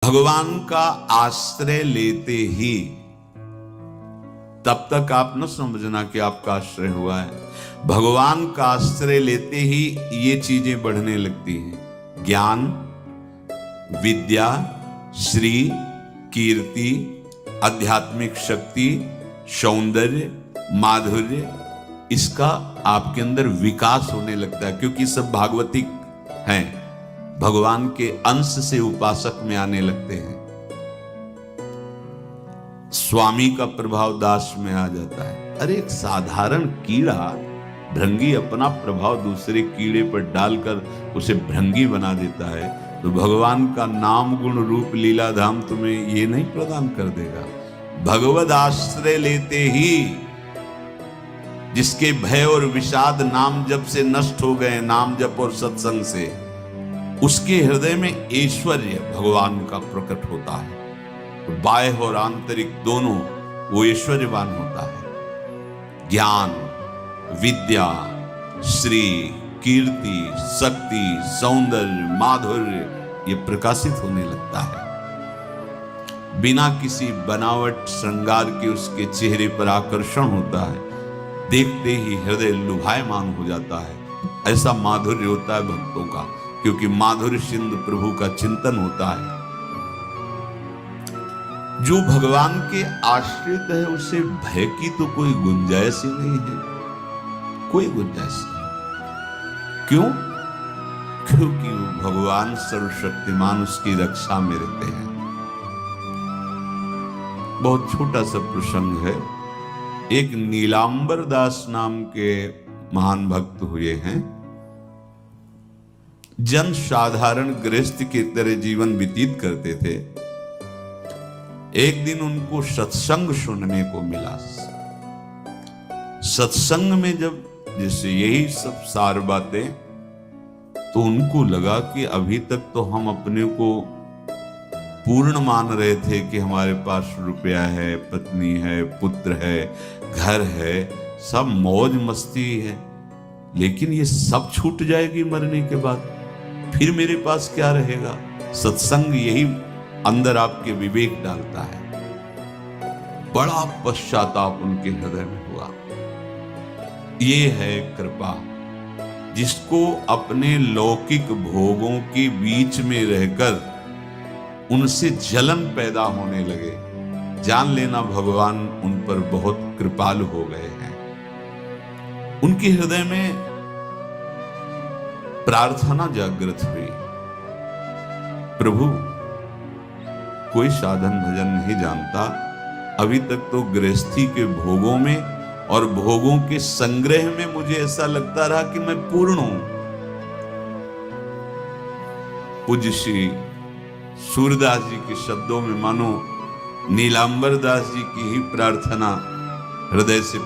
भगवान का आश्रय लेते ही तब तक आप न समझना कि आपका आश्रय हुआ है। भगवान का आश्रय लेते ही ये चीजें बढ़ने लगती हैं। ज्ञान, विद्या, श्री, कीर्ति, आध्यात्मिक शक्ति, सौंदर्य, माधुर्य, इसका आपके अंदर विकास होने लगता है, क्योंकि सब भागवतिक हैं, भगवान के अंश से उपासक में आने लगते हैं। स्वामी का प्रभाव दास में आ जाता है। अरे एक साधारण कीड़ा भृंगी अपना प्रभाव दूसरे कीड़े पर डालकर उसे भृंगी बना देता है, तो भगवान का नाम गुण रूप लीला धाम तुम्हें ये नहीं प्रदान कर देगा। भगवद आश्रय लेते ही जिसके भय और विषाद नाम जप से नष्ट हो गए, नाम जप और सत्संग से, उसके हृदय में ऐश्वर्य भगवान का प्रकट होता है। तो बाह्य और आंतरिक दोनों वो ऐश्वर्यवान होता है। ज्ञान, विद्या, श्री, कीर्ति, शक्ति, सौंदर्य, माधुर्य, ये प्रकाशित होने लगता है। बिना किसी बनावट श्रृंगार के उसके चेहरे पर आकर्षण होता है, देखते ही हृदय लुभायमान हो जाता है। ऐसा माधुर्य होता है भक्तों का, क्योंकि माधुर्य सिंधु प्रभु का चिंतन होता है। जो भगवान के आश्रित है उसे भय की तो कोई गुंजाइश ही नहीं है, कोई गुंजाइश नहीं। क्यों? क्योंकि वो भगवान सर्वशक्तिमान उसकी रक्षा में रहते हैं। बहुत छोटा सा प्रसंग है। एक नीलांबर दास नाम के महान भक्त हुए हैं। जन साधारण गृहस्थ की तरह जीवन व्यतीत करते थे। एक दिन उनको सत्संग सुनने को मिला। सत्संग में जब जैसे यही सब सार बातें, तो उनको लगा कि अभी तक तो हम अपने को पूर्ण मान रहे थे कि हमारे पास रुपया है, पत्नी है, पुत्र है, घर है, सब मौज मस्ती है, लेकिन ये सब छूट जाएगी मरने के बाद, फिर मेरे पास क्या रहेगा? सत्संग यही अंदर आपके विवेक डालता है। बड़ा पश्चाताप उनके हृदय में हुआ। ये है कृपा, जिसको अपने लौकिक भोगों के बीच में रहकर उनसे जलन पैदा होने लगे, जान लेना भगवान उन पर बहुत कृपालु हो गए हैं। उनके हृदय में प्रार्थना जागृत हुई, प्रभु कोई साधन भजन नहीं जानता, अभी तक तो गृहस्थी के भोगों में और भोगों के संग्रह में मुझे ऐसा लगता रहा कि मैं पूर्ण हूं। पूज्य श्री सूरदास जी के शब्दों में मानो नीलांबर दास जी की ही प्रार्थना हृदय से